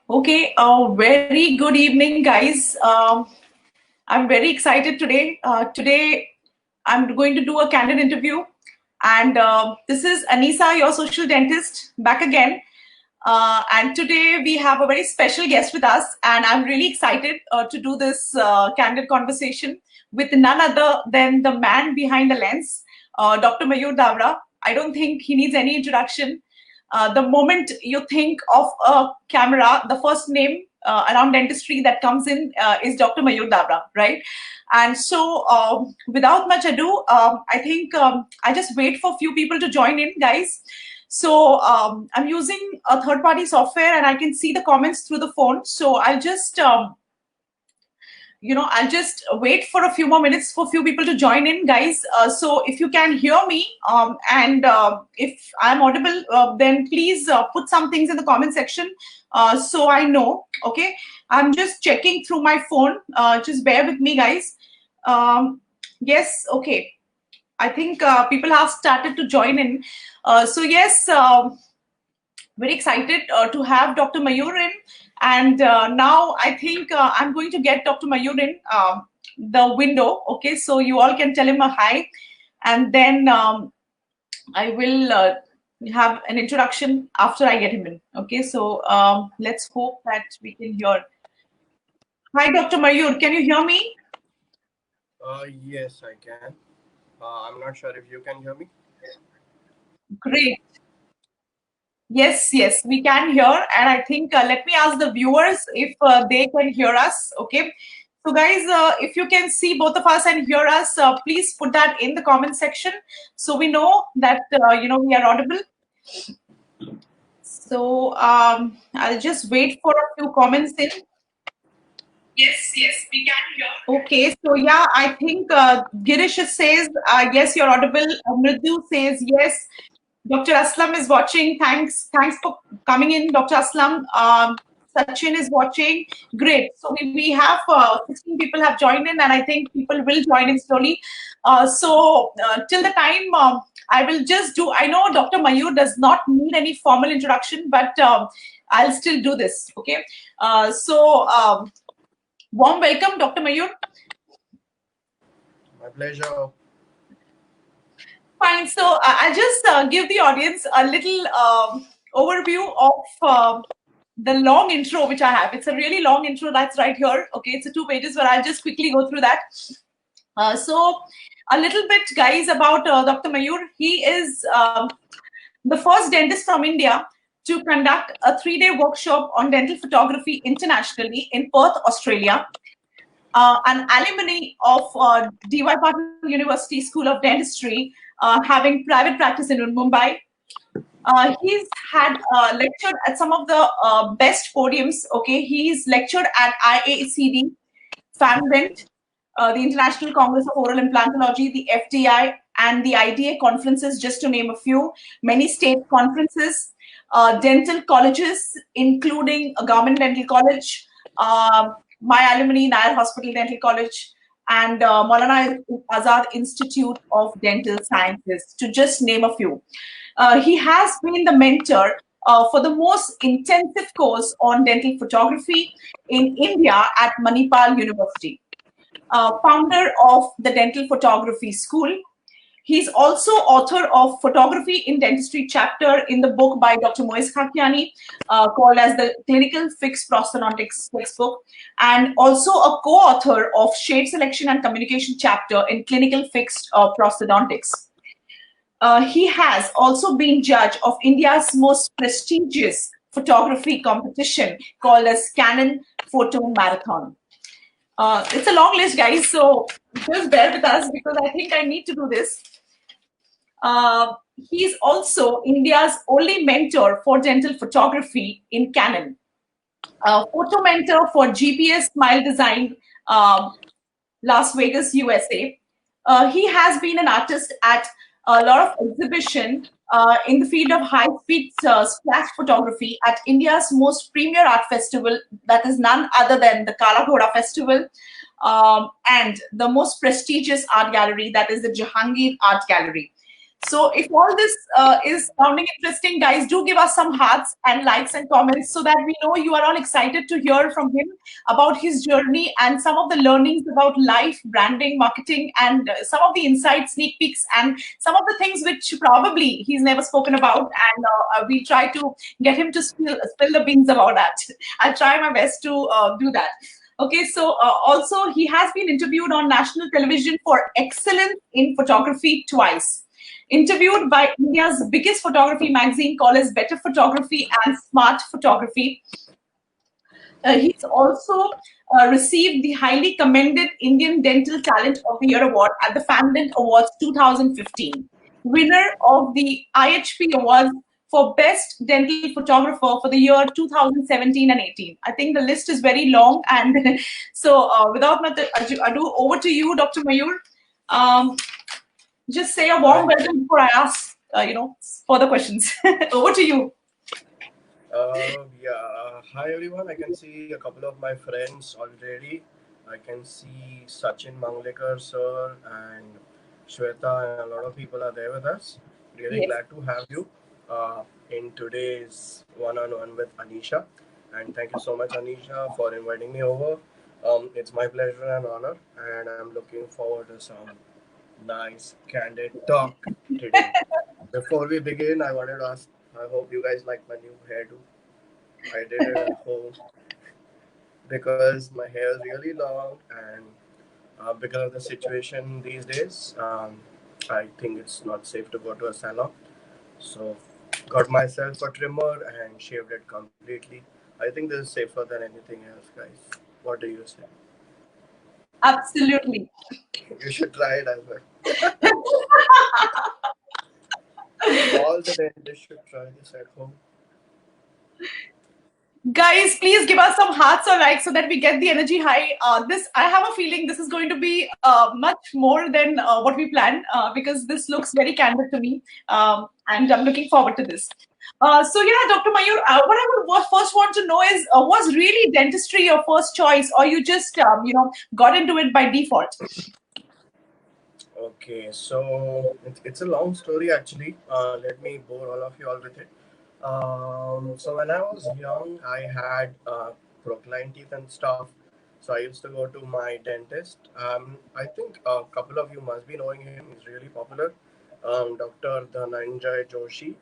Okay, very good evening, guys. I'm very excited today. Today, I'm going to do a candid interview, and this is Anisa, your social dentist, back again. And today we have a very special guest with us, and I'm really excited to do this candid conversation with none other than the man behind the lens, Dr. Mayur Davra. I don't think he needs any introduction. The moment you think of a camera, the first name around dentistry that comes in is Dr. Mayur Davra, right? And so, without much ado, I think I just wait for a few people to join in, guys. So I'm using a third-party software, and I can see the comments through the phone. So I'll just I'll just wait for a few more minutes for a few people to join in, guys. So if you can hear me and if I'm audible, then please put some things in the comment section so I know. Okay, I'm just checking through my phone. Just bear with me, guys. Yes, okay. I think people have started to join in. So yes, very excited to have Dr. Mayur in. And now I think I'm going to get Dr. Mayur in the window. Okay, so you all can tell him a hi. And then I will have an introduction after I get him in. Okay, so let's hope that we can hear. Hi, Dr. Mayur, can you hear me? Yes, I can. I'm not sure if you can hear me. Great. Yes, yes, we can hear. And I think let me ask the viewers if they can hear us. Okay. So, guys, if you can see both of us and hear us, please put that in the comment section so we know that we are audible. So, I'll just wait for a few comments in. Yes, yes, we can hear. Okay, so yeah, I think Girish says yes, you're audible. Mridu says yes. Dr. Aslam is watching. Thanks for coming in, Dr. Aslam. Sachin is watching. Great. So we have 16 people have joined in, and I think people will join in slowly. Till the time, I will just do. I know Dr. Mayur does not need any formal introduction, but I'll still do this. Okay. Warm welcome, Dr. Mayur. My pleasure. Fine. So I'll just give the audience a little overview of the long intro which I have. It's a really long intro that's right here. Okay, it's a 2 pages, but I'll just quickly go through that. So a little bit, guys, about Dr. Mayur. He is the first dentist from India to conduct a 3-day workshop on dental photography internationally in Perth, Australia. An alumni of D.Y. Patil University School of Dentistry, having private practice in Mumbai. He's had lectured at some of the best podiums. Okay, he's lectured at IACD, FAMDent, the International Congress of Oral Implantology, the FDI, and the IDA conferences, just to name a few. Many state conferences, dental colleges, including a government dental college, my alumni, Nair Hospital Dental College, and Maulana Azad Institute of Dental Sciences, to just name a few. He has been the mentor for the most intensive course on dental photography in India at Manipal University. Founder of the Dental Photography School. He's also author of Photography in Dentistry chapter in the book by Dr. Moez Khakiani, called as the Clinical Fixed Prosthodontics textbook, and also a co-author of Shade Selection and Communication chapter in Clinical Fixed Prosthodontics. He has also been judge of India's most prestigious photography competition called as Canon Photo Marathon. It's a long list, guys, so just bear with us because I think I need to do this. He's also India's only mentor for dental photography in Canon. Photo mentor for GPS Smile Design, Las Vegas, USA. He has been an artist at a lot of exhibition in the field of high-speed splash photography at India's most premier art festival, that is none other than the Kala Ghoda Festival, and the most prestigious art gallery, that is the Jahangir Art Gallery. So if all this is sounding interesting, guys, do give us some hearts and likes and comments so that we know you are all excited to hear from him about his journey and some of the learnings about life, branding, marketing, and some of the inside sneak peeks and some of the things which probably he's never spoken about. And we try to get him to spill the beans about that. I'll try my best to do that. Okay, so also he has been interviewed on national television for excellence in photography twice. Interviewed by India's biggest photography magazine called as Better Photography and Smart Photography. He's also received the highly commended Indian Dental Talent of the Year Award at the FAMDent Awards 2015. Winner of the IHP Awards for Best Dental Photographer for the year 2017 and 18. I think the list is very long. And so without much ado, over to you, Dr. Mayur. Just say a warm welcome before I ask, further questions. Over to you. Hi everyone. I can see a couple of my friends already. I can see Sachin Manglekar sir and Shweta, and a lot of people are there with us. Really Yes. glad to have you in today's one-on-one with Anisha. And thank you so much, Anisha, for inviting me over. It's my pleasure and honor, and I'm looking forward to some nice, candid talk today. Before we begin, I wanted to ask, I hope you guys like my new hairdo. I did it at home because my hair is really long, and because of the situation these days, I think it's not safe to go to a salon. So, got myself a trimmer and shaved it completely. I think this is safer than anything else, guys. What do you say? Absolutely. You should try it as well. All the dentists should try this at home. Guys, please give us some hearts or likes so that we get the energy high. This I have a feeling this is going to be much more than what we planned because this looks very candid to me, and I'm looking forward to this. So yeah, Dr. Mayur, what I would first want to know is, was really dentistry your first choice, or you just got into it by default? Okay, so it's a long story actually. Let me bore all of you all with it. So when I was young, I had crocodile teeth and stuff. So I used to go to my dentist. I think a couple of you must be knowing him. He's really popular. Dr. Dhananjay Joshi.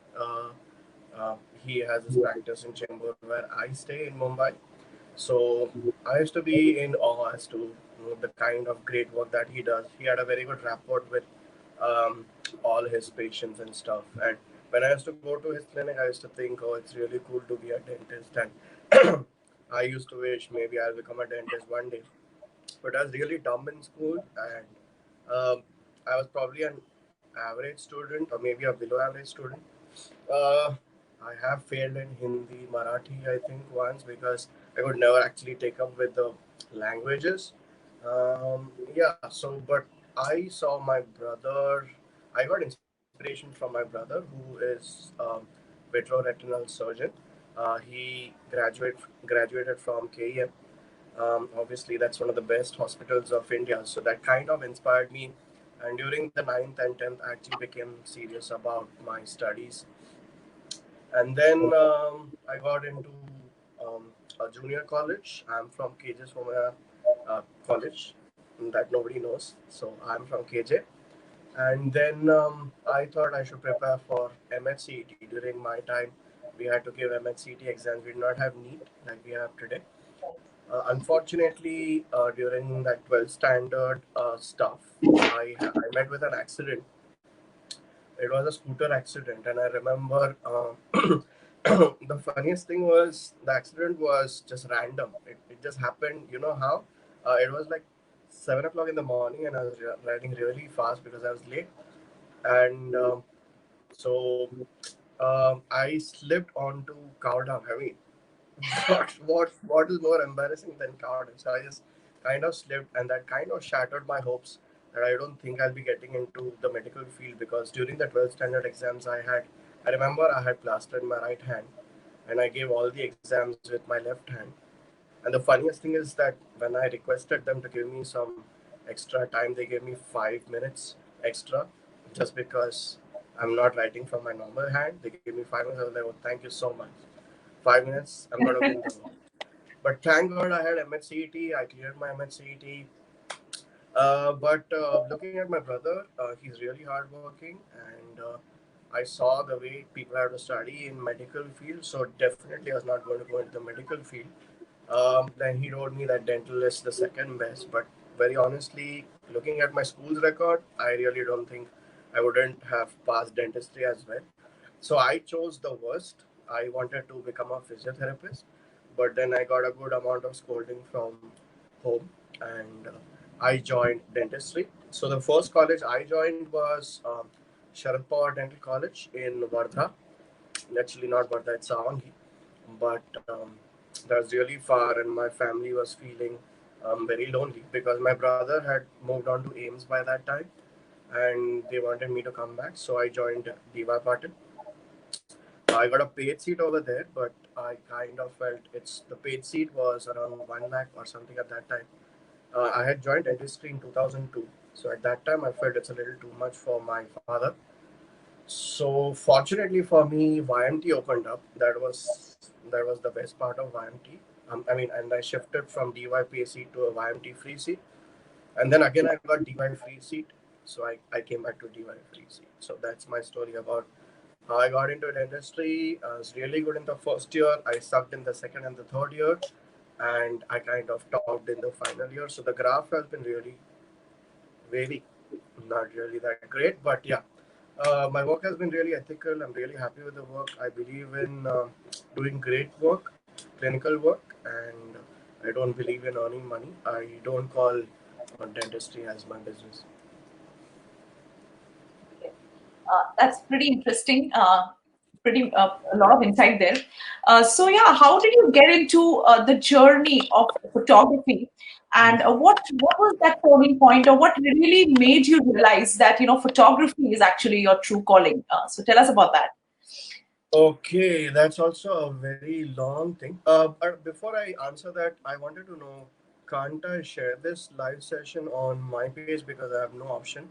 He has his practice in Chembur where I stay in Mumbai. So I used to be in awe as to the kind of great work that he does. He had a very good rapport with all his patients and stuff. And when I used to go to his clinic, I used to think, oh, it's really cool to be a dentist. And I used to wish maybe I'll become a dentist one day. But I was really dumb in school, and I was probably an average student or maybe a below average student. Uh, I have failed in Hindi, Marathi, I think, once because I could never actually take up with the languages. Yeah, so, but I saw my brother, I got inspiration from my brother who is vitreoretinal surgeon. He graduated from KEM. Obviously, that's one of the best hospitals of India. So that kind of inspired me. And during the ninth and 10th, I actually became serious about my studies. And then I got into a junior college. I'm from KJ Somaya College that nobody knows. So I'm from KJ. And then I thought I should prepare for MHCET. During my time, we had to give MHCET exams. We did not have NEET like we have today. Unfortunately, during that 12th standard stuff, I met with an accident. It was a scooter accident, and I remember the funniest thing was the accident was just random. It just happened. You know how? It was like 7 o'clock in the morning, and I was riding really fast because I was late. And so I slipped onto cow dung. I mean, what is more embarrassing than cow dung? So I just kind of slipped, and that kind of shattered my hopes that I don't think I'll be getting into the medical field because during the 12th standard exams I remember I had plaster in my right hand, and I gave all the exams with my left hand. And the funniest thing is that when I requested them to give me some extra time, they gave me 5 minutes extra just because I'm not writing from my normal hand. They give me 5 minutes. I was like, oh, thank you so much. 5 minutes, I'm gonna win the work. But thank God I had MHCET. I cleared my MHCET. But looking at my brother, he's really hardworking, and I saw the way people have to study in medical field. So definitely, I was not going to go into the medical field. Then he told me that dental is the second best. But very honestly, looking at my school's record, I really don't think I wouldn't have passed dentistry as well. So I chose the worst. I wanted to become a physiotherapist, but then I got a good amount of scolding from home, and I joined dentistry. So the first college I joined was Sharad Pawar Dental College in Wardha. Actually, not Wardha, it's Sawangi, but that's really far, and my family was feeling very lonely because my brother had moved on to AIMS by that time, and they wanted me to come back. So I joined DY Patil. I got a paid seat over there, but I kind of felt it's the paid seat was around 1 lakh or something at that time. I had joined dentistry in 2002, so at that time I felt it's a little too much for my father. So fortunately for me, YMT opened up. That was the best part of YMT. I mean, and I shifted from DY seat to a YMT free seat, and then again I got DY free seat. So I came back to DY free seat. So that's my story about how I got into dentistry. I was really good in the first year. I sucked in the second and the third year, and I kind of topped in the final year. So the graph has been really very not really that great, but yeah. My work has been really ethical. I'm really happy with the work. I believe in doing great work, clinical work, and I don't believe in earning money. I don't call dentistry as my business. That's pretty interesting. Pretty a lot of insight there. So yeah, how did you get into the journey of photography, and what was that turning point, or what really made you realize that photography is actually your true calling? So tell us about that. Okay, that's also a very long thing. But before I answer that, I wanted to know, can't I share this live session on my page because I have no option?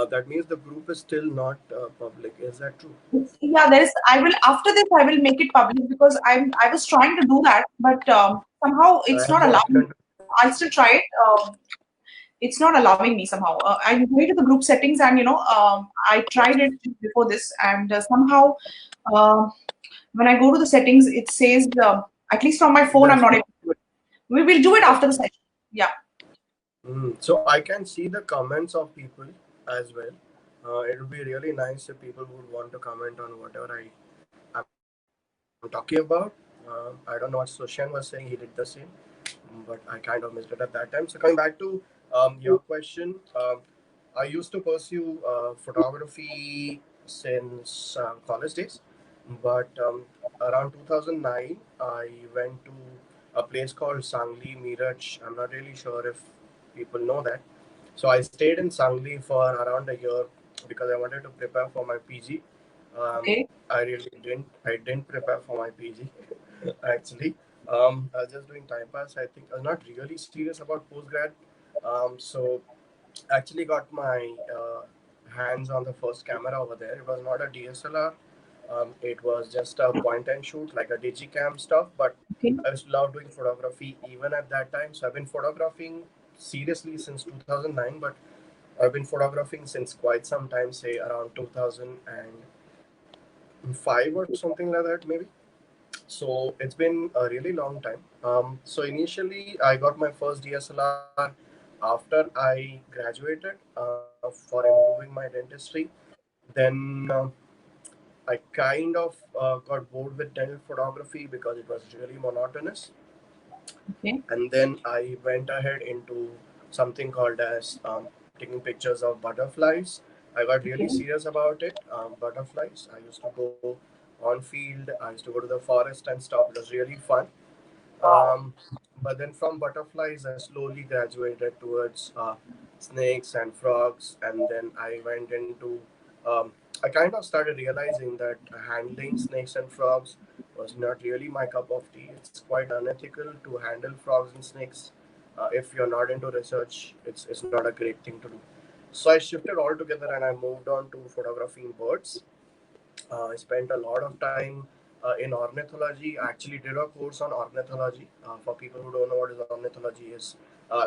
That means the group is still not public. Is that true? Yeah, there's. I will after this. I will make it public because I was trying to do that, but somehow I it's have not no allowing. option. I still try it. It's not allowing me somehow. I went to the group settings and I tried it before this, and somehow uh, when I go to the settings, it says at least from my phone, I'm That's not able to do it. We will do it after the okay. session. Yeah. So I can see the comments of people as well. It would be really nice if people would want to comment on whatever I'm talking about. I don't know what Sushan was saying. He did the same, but I kind of missed it at that time. So coming back to your question, I used to pursue photography since college days, but around 2009, I went to a place called Sangli, Meerut. I'm not really sure if people know that. So I stayed in Sangli for around a year because I wanted to prepare for my PG. Um, Okay. I really didn't. I didn't prepare for my PG actually. I was just doing time pass. I think I was not really serious about postgrad. So actually got my hands on the first camera over there. It was not a DSLR. It was just a point and shoot, like a digicam stuff. But Okay. I used to love doing photography even at that time. So I've been photographing seriously since 2009, but I've been photographing since quite some time, say around 2005 or something like that, maybe. So it's been a really long time. So initially, I got my first DSLR after I graduated for improving my dentistry. Then I kind of got bored with dental photography because it was really monotonous. Okay. And then I went ahead into something called as taking pictures of butterflies. I got really Okay. serious about it. Butterflies. I used to go on field. I used to go to the forest and stuff. It was really fun. Wow. Um, but then from butterflies, I slowly graduated towards snakes and frogs, and then I went into. I kind of started realizing that handling snakes and frogs was not really my cup of tea. It's quite unethical to handle frogs and snakes. If you're not into research, it's not a great thing to do. So I shifted altogether and I moved on to photography in birds. I spent a lot of time in ornithology. I actually did a course on ornithology. For people who don't know what is ornithology, is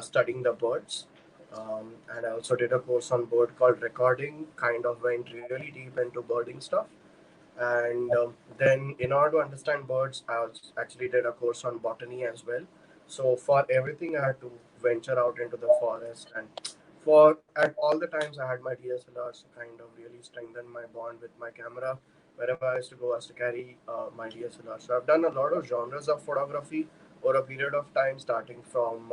studying the birds. And I also did a course on bird called recording. Kind of went really deep into birding stuff. And then, in order to understand birds, actually did a course on botany as well. So for everything, I had to venture out into the forest, and for at all the times I had my DSLRs to kind of really strengthen my bond with my camera. Wherever I used to go, I used to carry my DSLR. So I've done a lot of genres of photography over a period of time, starting from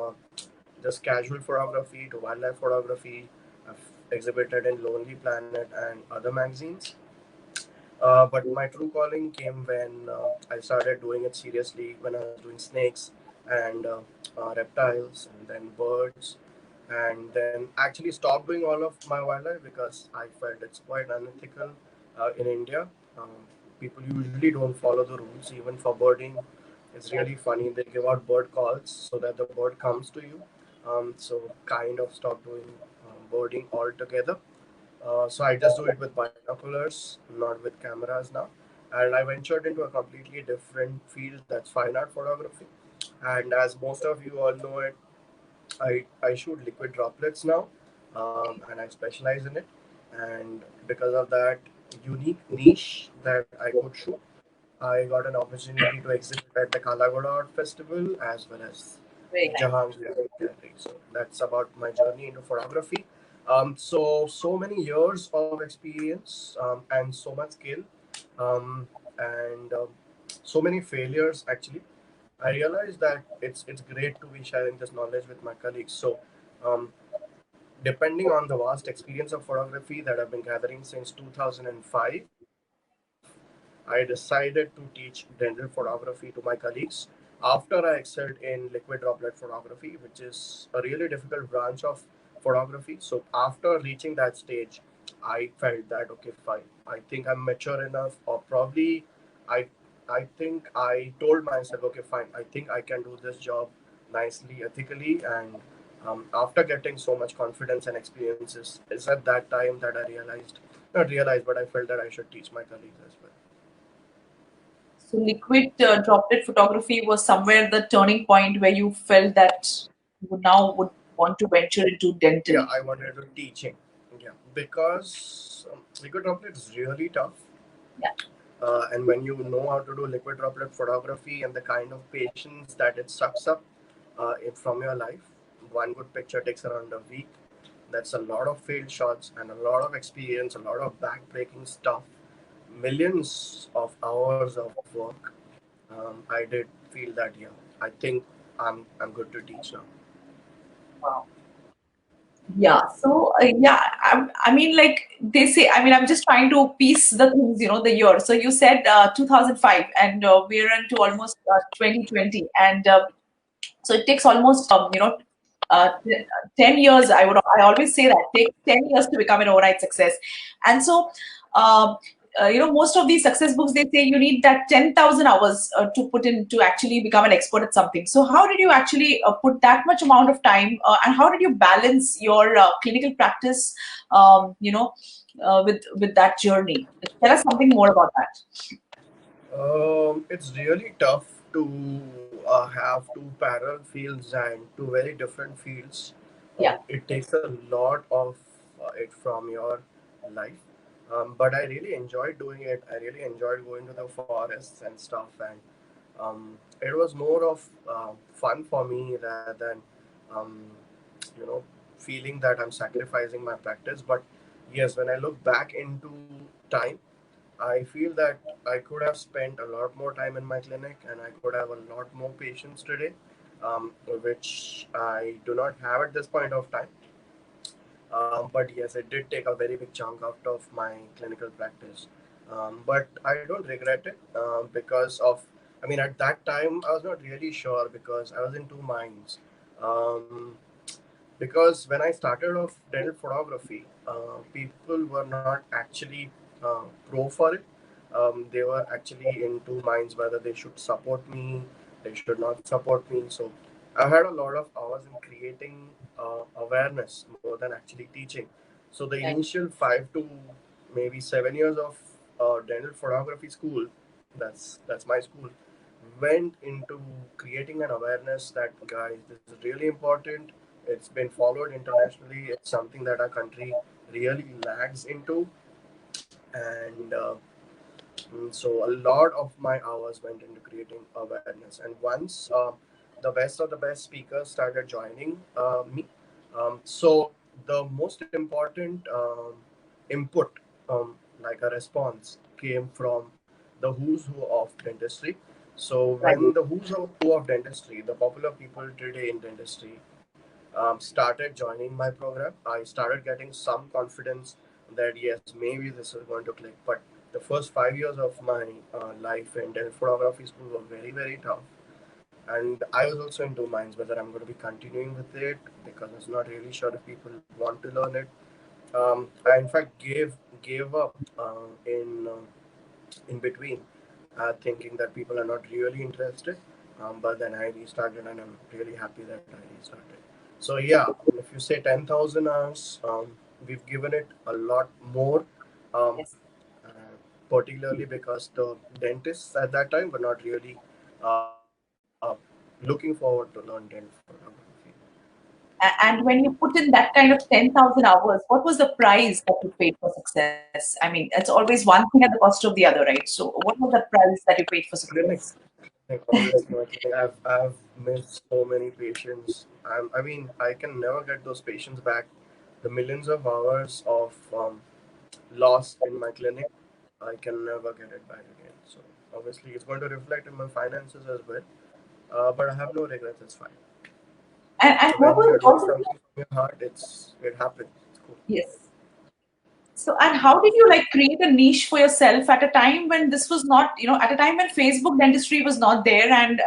just casual photography to wildlife photography. I've exhibited in Lonely Planet and other magazines. But my true calling came when I started doing it seriously, when I was doing snakes and reptiles and then birds, and then actually stopped doing all of my wildlife because I felt it's quite unethical in India. Um, People usually don't follow the rules, even for birding. It's really funny. They give out bird calls so that the bird comes to you. So kind of stopped doing birding altogether. So I just do it with binoculars, not with cameras now. And I ventured into a completely different field, that's fine art photography. And as most of you all know it, I shoot liquid droplets now, and I specialize in it. And because of that unique niche that I could shoot, I got an opportunity to exhibit at the Kalagoda Art Festival as well as Very nice. Jahangir Gallery. So that's about my journey into photography. So many years of experience and so much skill, and so many failures actually. I realized that it's great to be sharing this knowledge with my colleagues. So, um, depending on the vast experience of photography that I've been gathering since 2005, I decided to teach dental photography to my colleagues after I excelled in liquid droplet photography, which is a really difficult branch of photography. So, after reaching that stage, I felt that okay, fine. I think I'm mature enough, or probably I I think I told myself, okay, fine. I think I can do this job nicely, ethically, and after getting so much confidence and experiences, it's at that time that I realized, not realized, but I felt that I should teach my colleagues as well. So liquid droplet photography was somewhere the turning point where you felt that you now would want to venture into Yeah, dental. I wanted to teaching. Yeah, because liquid droplet is really tough. Yeah. And when you know how to do liquid droplet photography and the kind of patience that it sucks up from your life, one good picture takes around a week. That's a lot of failed shots and a lot of experience, a lot of backbreaking stuff, millions of hours of work. I did feel that, yeah, I think I'm good to teach now. Wow. Yeah. So yeah, I mean, like they say. I mean, I'm just trying to piece the things. The year. So you said 2005, and we're into almost 2020, and so it takes almost 10 years. I always say that it takes 10 years to become an overnight success. And so uh, most of these success books, they say you need that 10,000 hours to put in to actually become an expert at something. So how did you actually put that much amount of time, and how did you balance your clinical practice, with that journey? Tell us something more about that. It's really tough to have two parallel fields and two very different fields. Yeah. It takes a lot of it from your life. But I really enjoyed doing it. I really enjoyed going to the forests and stuff. And it was more of fun for me rather than, um, you know, feeling that I'm sacrificing my practice. But yes, when I look back into time, I feel that I could have spent a lot more time in my clinic and I could have a lot more patients today, which I do not have at this point of time. But yes, it did take a very big chunk out of my clinical practice. But I don't regret it because of, I mean, at that time, I was not really sure because I was in two minds. Um, because when I started off dental photography, people were not actually pro for it. They were actually in two minds whether they should support me, they should not support me. So I had a lot of hours in creating awareness more than actually teaching. So the Right. initial 5 to maybe 7 years of dental photography school, that's my school, went into creating an awareness that guys, this is really important. It's been followed internationally. It's something that our country really lags into, and so a lot of my hours went into creating awareness. And once the best of the best speakers started joining me, so the most important input, like a response, came from the who's who of dentistry. So Right. when the who's who of dentistry, the popular people today in dentistry, started joining my program, I started getting some confidence that yes, maybe this is going to click. But the first 5 years of my life in dental photography school were very, very tough. And I was also in two minds whether I'm going to be continuing with it because I was not really sure if people want to learn it. I in fact gave up in between, thinking that people are not really interested. But then I restarted, and I'm really happy that I restarted. So yeah, if you say 10,000 hours, we've given it a lot more, um, Yes. uh, particularly because the dentists at that time were not really uh, looking forward to learn dental photography. And when you put in that kind of 10,000 hours, what was the price that you paid for success? I mean, it's always one thing at the cost of the other, right? So, what was the price that you paid for Clinic, success? obviously, my clinic. I've missed so many patients. I mean, I can never get those patients back. The millions of hours of lost in my clinic, I can never get it back again. So obviously, it's going to reflect in my finances as well. But I have no regrets. It's fine. And what When was you're doing what was something from your heart, it happens. It's cool. yes. So, and how did you like create a niche for yourself at a time when this was not, at a time when Facebook dentistry was not there, and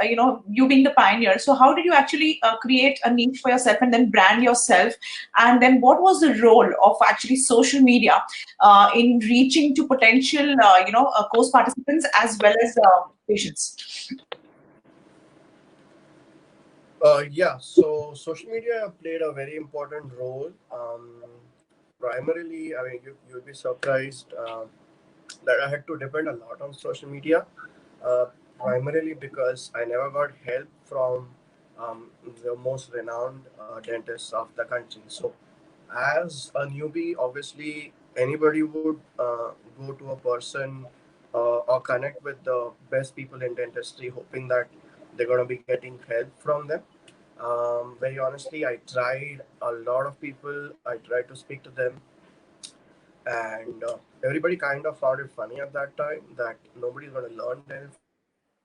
you being the pioneer. So, how did you actually create a niche for yourself and then brand yourself? And then, what was the role of actually social media in reaching to potential, course participants as well as patients? Yeah, so social media played a very important role. Primarily, I mean, you'd be surprised that I had to depend a lot on social media, uh, primarily because I never got help from the most renowned dentists of the country. So, as a newbie, obviously, anybody would go to a person or connect with the best people in dentistry, hoping that they're going to be getting help from them. Very honestly, I tried a lot of people. I tried to speak to them, and everybody kind of found it funny at that time that nobody's going to learn dental photography,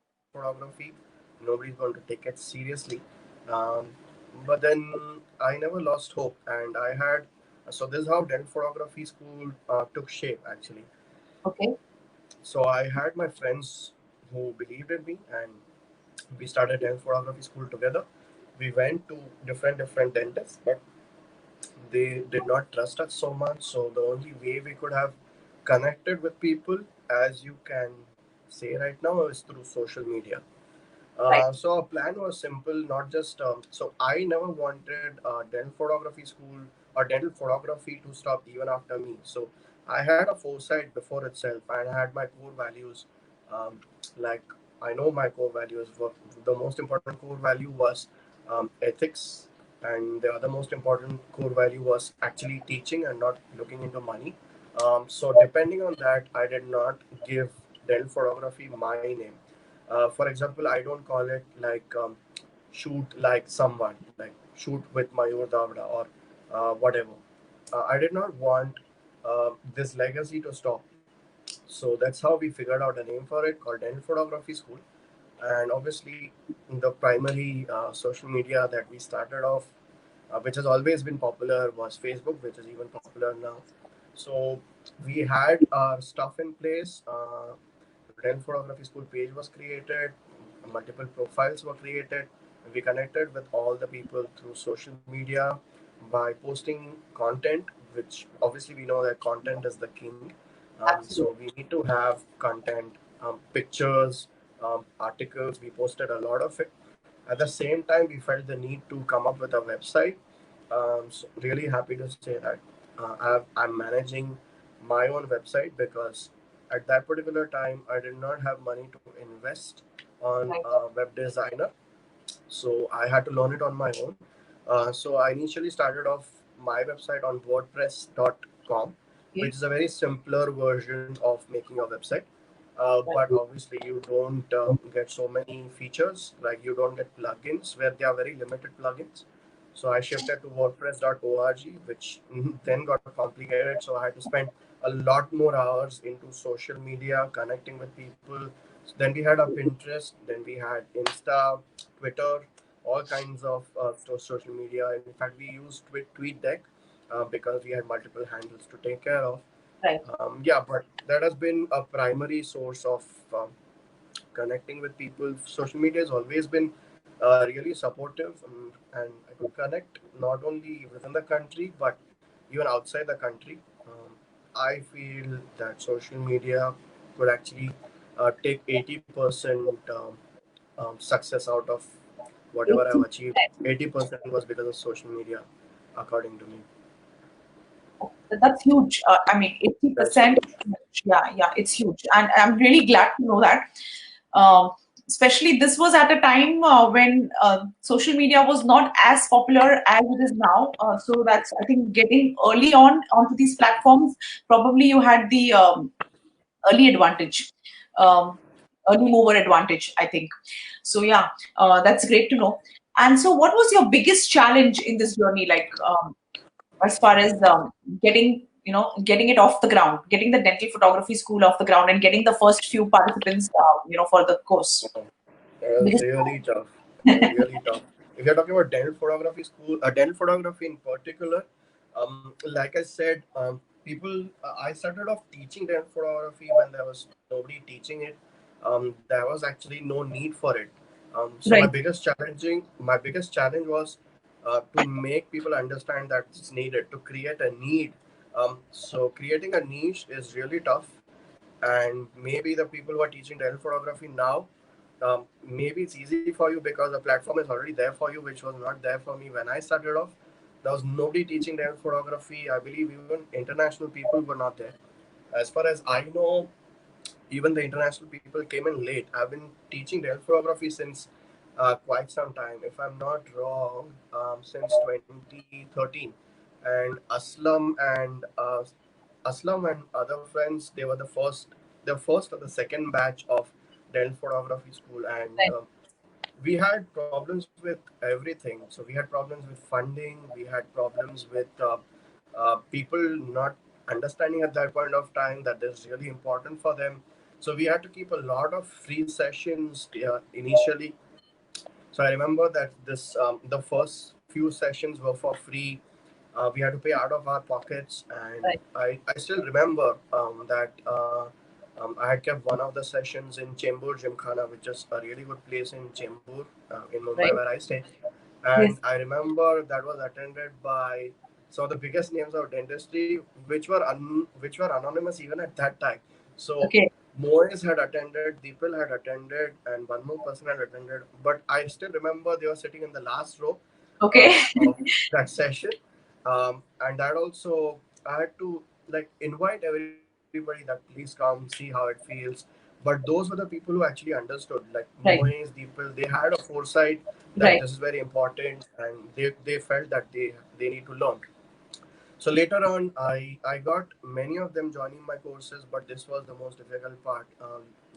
nobody's going to take it seriously. Um, but then I never lost hope, and I had so this is how dental photography school took shape actually. Okay. So I had my friends who believed in me, and we started dental photography school together. We went to different dentists, but they did not trust us so much. So the only way we could have connected with people, as you can say right now, is through social media. Right. So our plan was simple, not just so I never wanted dental photography school or dental photography to stop even after me. So I had a foresight before itself, and I had my core values. Um, like I know my core values were the most important core value was ethics, and the other most important core value was actually teaching and not looking into money. So depending on that, I did not give dental photography my name. For example, I don't call it like shoot like someone, like shoot with Mayur Davda or whatever. I did not want this legacy to stop. So that's how we figured out a name for it called Dental Photography School. And obviously, the primary social media that we started off, which has always been popular, was Facebook, which is even popular now. So we had our stuff in place. Dental Photography School page was created, multiple profiles were created. We connected with all the people through social media by posting content, which obviously we know that content is the king. So Absolutely. we need to have content, pictures, articles. We posted a lot of it. At the same time, we felt the need to come up with a website. So really happy to say that. I'm managing my own website because at that particular time I did not have money to invest on Right. a web designer, so I had to learn it on my own. So I initially started off my website on WordPress.com, Okay. which is a very simpler version of making your website. Right. But obviously, you don't get so many features. Like you don't get plugins where there are very limited plugins. So I shifted to WordPress.org, which then got complicated. So I had to spend a lot more hours into social media, connecting with people. Then we had a Pinterest, then we had Insta, Twitter, all kinds of social media. In fact, we used TweetDeck because we had multiple handles to take care of. Right. Yeah, but that has been a primary source of connecting with people. Social media has always been really supportive, and I could connect not only within the country but even outside the country. I feel that social media could actually take 80% success out of whatever I've achieved. 80% was because of social media, according to me. That's huge. I mean, That's 80%. huge. Yeah, yeah, it's huge, and I'm really glad to know that. Um, Especially this was at a time when social media was not as popular as it is now. So that's, I think, getting early on onto these platforms. Probably you had the early advantage, um, early mover advantage, I think. So yeah, that's great to know. And so, what was your biggest challenge in this journey? Like, as far as getting getting it off the ground, getting the dental photography school off the ground, and getting the first few participants for the course. It was Biggest really tough. Really tough. If you're talking about dental photography school, dental photography in particular, like I said, I started off teaching dental photography when there was nobody teaching it. There was actually no need for it. So right, my biggest challenge was to make people understand that it's needed to create a need. So creating a niche is really tough, and maybe the people who are teaching dental photography now, maybe it's easy for you because the platform is already there for you, which was not there for me when I started off. There was nobody teaching dental photography. I believe even international people were not there. As far as I know, even the international people came in late. I've been teaching dental photography since quite some time, if I'm not wrong, since 2013. And Aslam and other friends, they were the first or the second batch of dental photography school, and right, we had problems with everything. So we had problems with funding, we had problems with people not understanding at that point of time that this is really important for them. So we had to keep a lot of free sessions initially. So I remember that the first few sessions were for free. We had to pay out of our pockets, and right, I still remember that I had kept one of the sessions in Chembur Gymkhana, which is a really good place in Chembur, in Mumbai, right. where I stay. And Yes. I remember that was attended by some of the biggest names of dentistry, which were anonymous even at that time. So Okay. Moez had attended, Deepal had attended, and one more person had attended. But I still remember they were sitting in the last row Okay. of that session, and that also I had to like invite everybody that please come see how it feels. But those were the people who actually understood. Like Right. Moez, Deepal, they had a foresight that Right. this is very important, and they felt that they need to learn. So later on, I got many of them joining my courses, but this was the most difficult part.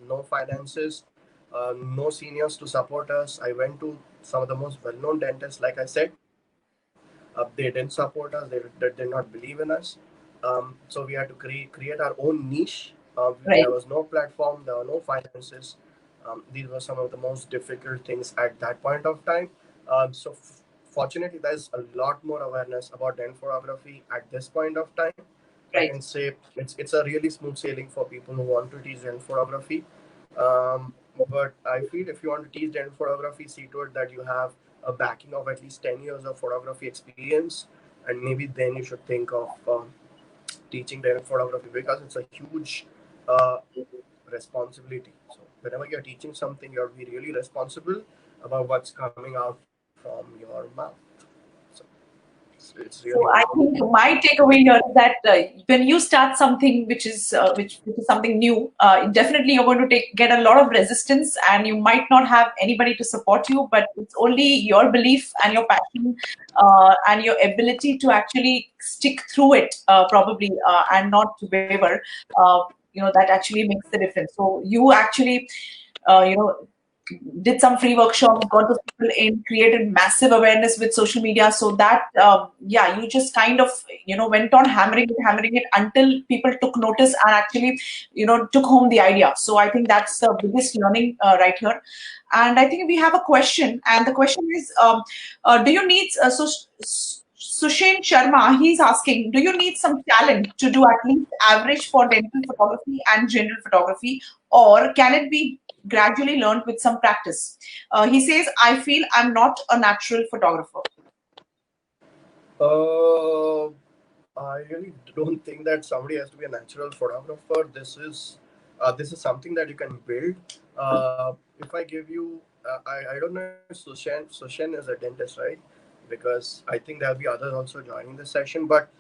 No finances, no seniors to support us. I went to some of the most well-known dentists, like I said. They didn't support us. They did not believe in us. So we had to create our own niche. There Right. was no platform. There were no finances. These were some of the most difficult things at that point of time. Fortunately, there's a lot more awareness about dental photography at this point of time. I Right. can say it's a really smooth sailing for people who want to teach dental photography. But I feel if you want to teach dental photography, see to it that you have a backing of at least 10 years of photography experience, and maybe then you should think of teaching dental photography, because it's a huge responsibility. So whenever you're teaching something, you have to be really responsible about what's coming out from your mouth. So it's So really I good. think my takeaway here is that when you start something which is something new, definitely you're going to get a lot of resistance, and you might not have anybody to support you. But it's only your belief and your passion and your ability to actually stick through it, probably, and not to waver. That actually makes the difference. So you actually, uh, you know did some free workshops, got those people in, created massive awareness with social media, so that yeah, you just kind of went on hammering it until people took notice and actually took home the idea. So I think that's the biggest learning right here. And I think we have a question, and the question is, do you need Sushin Sharma, he's asking, do you need some talent to do at least average for dental photography and general photography, or can it be gradually learned with some practice? He says, I feel I'm not a natural photographer. Uh, I really don't think that somebody has to be a natural photographer. This is something that you can build. If I give you, I don't know if Sushen is a dentist, right? Because I think there'll be others also joining this session. But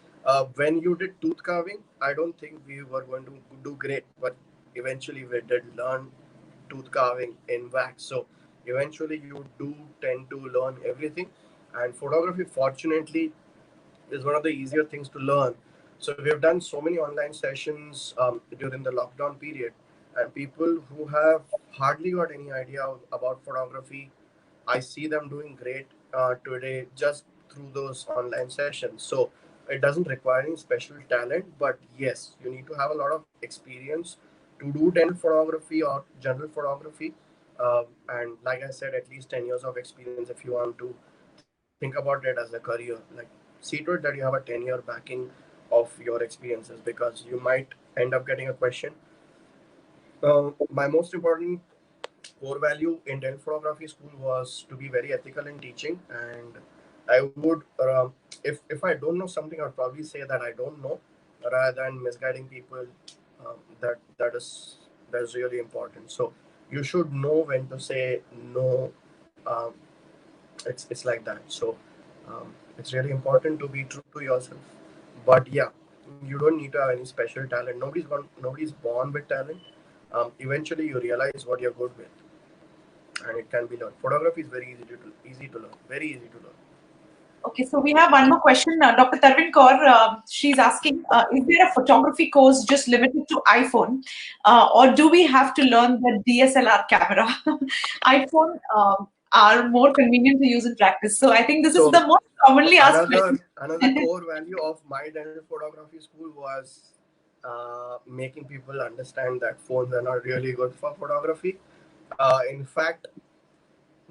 when you did tooth carving, I don't think we were going to do great. But eventually, we did learn tooth carving in wax. So eventually, you do tend to learn everything. And photography, fortunately, is one of the easier things to learn. So we've done so many online sessions during the lockdown period, and people who have hardly got any idea about photography, I see them doing great today just through those online sessions. So it doesn't require any special talent, but yes, you need to have a lot of experience to do dental photography or general photography. And like I said, at least 10 years of experience if you want to think about it as a career. Like, see to it that you have a 10-year backing of your experiences, because you might end up getting a question. My most important core value in dental photography school was to be very ethical in teaching, and I would, if I don't know something, I'd probably say that I don't know, rather than misguiding people. That's really important. So you should know when to say no. um, it's like that. So it's really important to be true to yourself. But yeah, you don't need to have any special talent. Nobody's born with talent. Eventually you realize what you're good with, and it can be learned. Photography is very easy to learn, very easy to learn. Okay, so we have one more question. Dr. Tarvin Kaur, she's asking, is there a photography course just limited to iPhone, or do we have to learn the DSLR camera? iPhone are more convenient to use in practice. So I think this is the So most commonly asked another question. core value of my dental photography school was making people understand that phones are not really good for photography. In fact,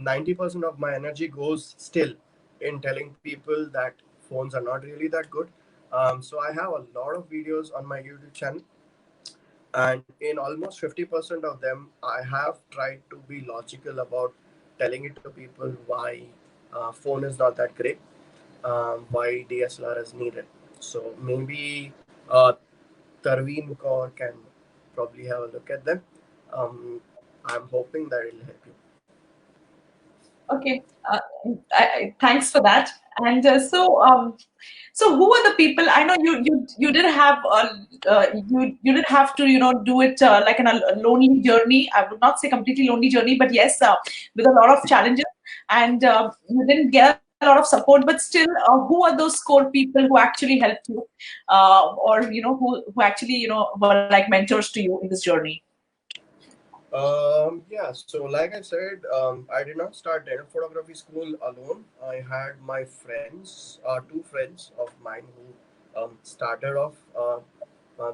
90% of my energy goes still in telling people that phones are not really that good. So I have a lot of videos on my YouTube channel, and in almost 50% of them, I have tried to be logical about telling it to people why phone is not that great, why DSLR is needed. So maybe Tarveen Kaur can probably have a look at them. Um, I'm hoping that it'll help you. Okay, thanks for that. And so who are the people? I know you did have you did have to do it like in a lonely journey. I would not say completely lonely journey, but yes, with a lot of challenges, and you didn't get a lot of support. But still, who are those core people who actually helped you, or who actually were like mentors to you in this journey? Yeah, so like I said, I did not start dental photography school alone. I had my friends, two friends of mine who started off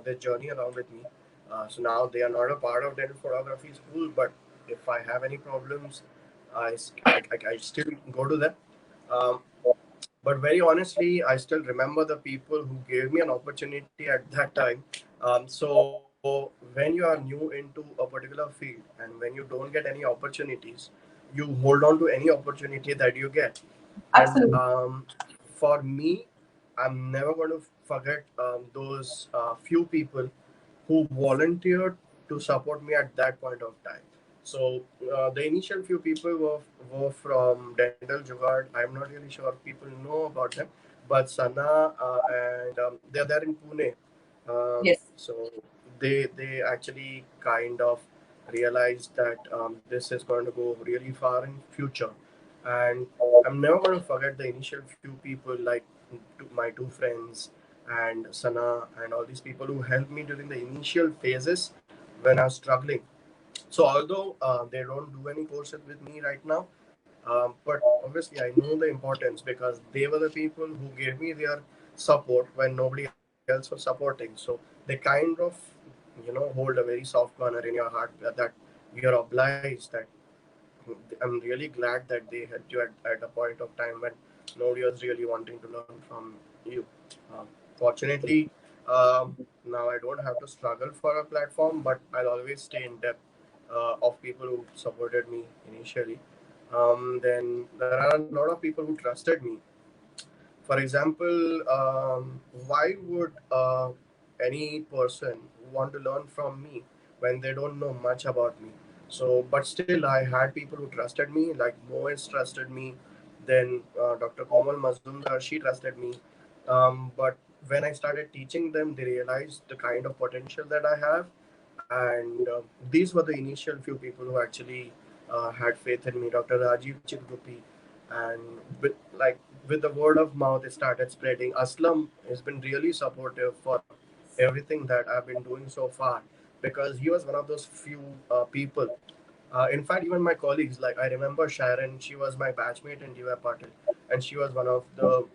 their journey along with me. So now they are not a part of dental photography school, but if I have any problems, I still go to them. Um, but very honestly, I still remember the people who gave me an opportunity at that time. So when you are new into a particular field, and when you don't get any opportunities, you hold on to any opportunity that you get. And Absolutely. for me, I'm never going to forget those few people who volunteered to support me at that point of time. So the initial few people were from Dental Jugaad. I'm not really sure if people know about them, but Sana and they're there in Pune. Yes. So they actually kind of realized that this is going to go really far in future, and I'm never going to forget the initial few people like my two friends and Sana and all these people who helped me during the initial phases when I was struggling. So although they don't do any courses with me right now, but obviously I know the importance because they were the people who gave me their support when nobody else was supporting. So they kind of, hold a very soft corner in your heart that you're obliged. That I'm really glad that they helped you at a point of time when nobody was really wanting to learn from you. Fortunately, now I don't have to struggle for a platform, but I'll always stay in depth of people who supported me initially. Then there are a lot of people who trusted me. For example, why would any person want to learn from me when they don't know much about me? So, but still, I had people who trusted me, like Moez trusted me. Then Dr. Komal Mazumdar, she trusted me. But when I started teaching them, they realized the kind of potential that I have, and these were the initial few people who actually had faith in me. Dr. Rajiv Chikrupi, and with the word of mouth, it started spreading. Aslam has been really supportive for everything that I've been doing so far because he was one of those few people. In fact, even my colleagues, like I remember Sharon, she was my batchmate in DY Patil, and she was one of the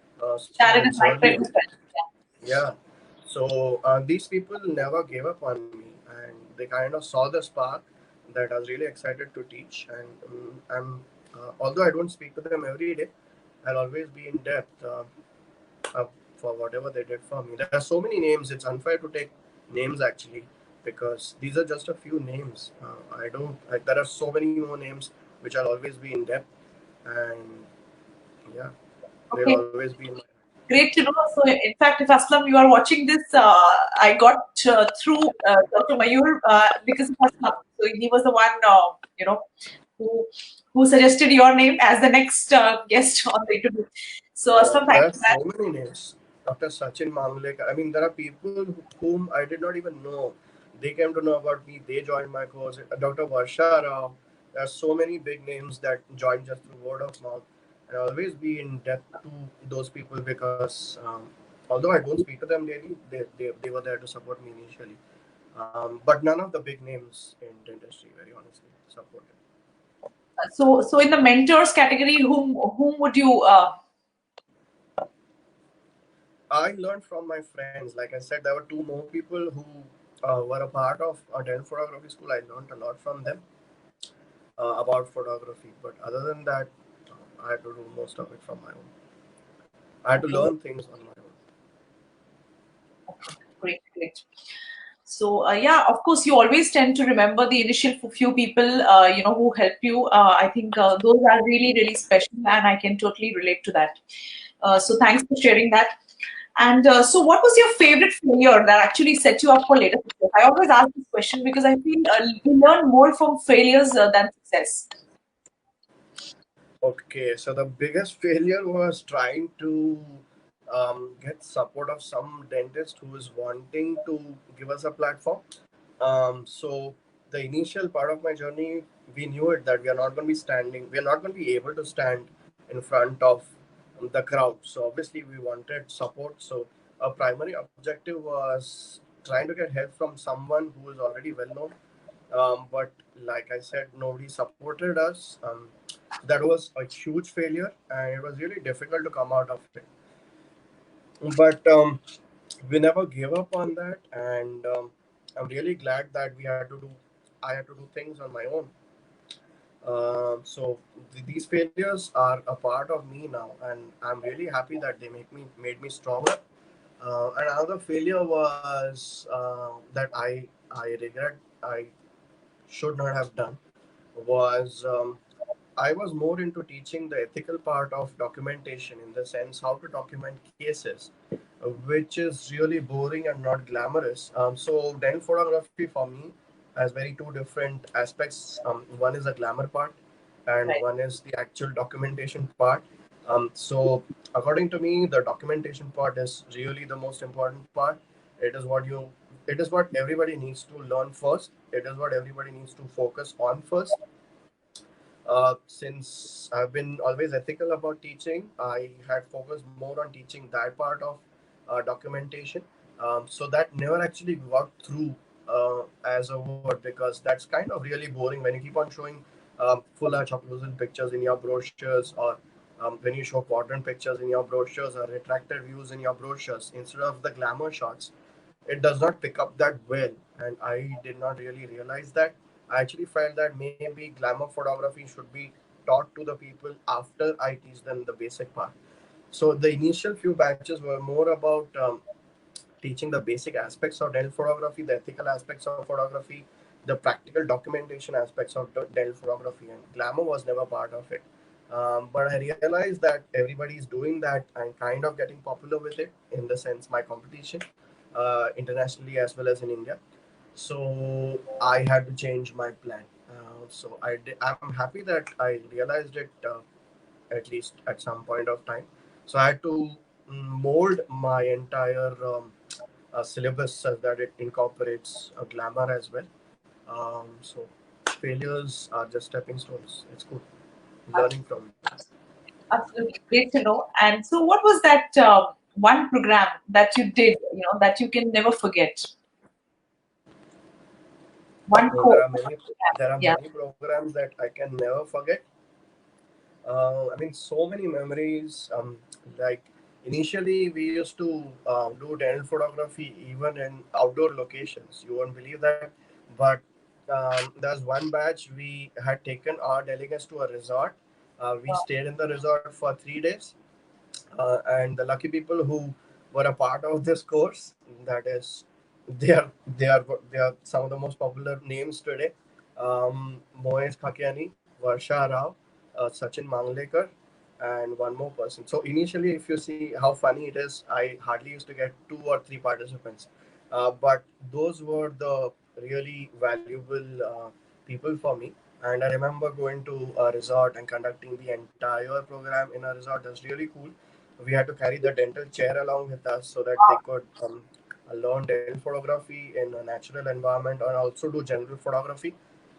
Sharon is students my earlier. friend as well. Yeah. So these people never gave up on me, and they kind of saw the spark that I was really excited to teach. And although I don't speak to them every day, I'll always be in depth for whatever they did for me. There are so many names; it's unfair to take names actually because these are just a few names. I don't like. There are so many more names which I'll always be in depth, and yeah, they'll Okay. always be in my. Great to know. So, in fact, if Aslam, you are watching this, I got through Dr. Mayur because of Aslam. So he was the one, who who suggested your name as the next guest on the interview. So, Aslam, There thank are you for that. so many names. Dr. Sachin Mamlekar. I mean, there are people whom I did not even know. They came to know about me. They joined my course. Dr. Varsha Rao. There are so many big names that joined just through word of mouth. And I always be in depth to those people because although I don't speak to them daily, they were there to support me initially. But none of the big names in dentistry, very honestly, supported. So in the mentors category, whom would you? I learned from my friends. Like I said, there were two more people who were a part of a Dell photography school. I learned a lot from them about photography. But other than that, I had to do most of it from my own. I had to Okay, learn things on my own. great, great. So yeah, of course, you always tend to remember the initial few people, who help you. I think those are really, really special, and I can totally relate to that. So thanks for sharing that. And so, what was your favorite failure that actually set you up for later success? I always ask this question because I feel we learn more from failures than success. Okay, so the biggest failure was trying to get support of some dentist who is wanting to give us a platform. So the initial part of my journey, we knew it that we are not going to be standing, we are not going to be able to stand in front of the crowd. So obviously we wanted support. So our primary objective was trying to get help from someone who is already well known. But like I said, nobody supported us. That was a huge failure, and it was really difficult to come out of it. But we never gave up on that, and I'm really glad that I had to do things on my own. So these failures are a part of me now, and I'm really happy that they made me stronger. And another failure was that I regret I should not have done was I was more into teaching the ethical part of documentation in the sense how to document cases, which is really boring and not glamorous. So then photography for me has very two different aspects. One is the glamour part, and Right. one is the actual documentation part. So according to me, the documentation part is really the most important part. It is what you, it is what everybody needs to learn first. It is what everybody needs to focus on first. Since I've been always ethical about teaching, I had focused more on teaching that part of documentation. So that never actually got through as a word, because that's kind of really boring when you keep on showing full arch occlusal pictures in your brochures, or when you show quadrant pictures in your brochures or retracted views in your brochures instead of the glamour shots. It does not pick up that well, and I did not really realize that. I actually felt that maybe glamour photography should be taught to the people after I teach them the basic part. So the initial few batches were more about teaching the basic aspects of dental photography, the ethical aspects of photography, the practical documentation aspects of dental photography, and glamour was never part of it. But I realized that everybody is doing that and kind of getting popular with it, in the sense my competition, internationally as well as in India. So I had to change my plan. I'm happy that I realized it, at least at some point of time. So I had to mold my entire syllabus such that it incorporates a glamour as well. So failures are just stepping stones. It's good learning from it. Absolutely great to know. And so, what was that one program that you did, that you can never forget? One No, course. there are Yeah. many programs that I can never forget. I mean, so many memories. Like initially, we used to do dental photography even in outdoor locations. You won't believe that, but there's one batch we had taken our delegates to a resort. We stayed in the resort for 3 days, and the lucky people who were a part of this course, that is, they are they are they are some of the most popular names today. Moez Khakiani, Varsha Rao, Sachin Manglekar, and one more person. So initially, if you see how funny it is, I hardly used to get 2 or 3 participants, but those were the really valuable people for me. And I remember going to a resort and conducting the entire program in a resort. That's really cool. We had to carry the dental chair along with us so that they could learn dental photography in a natural environment and also do general photography.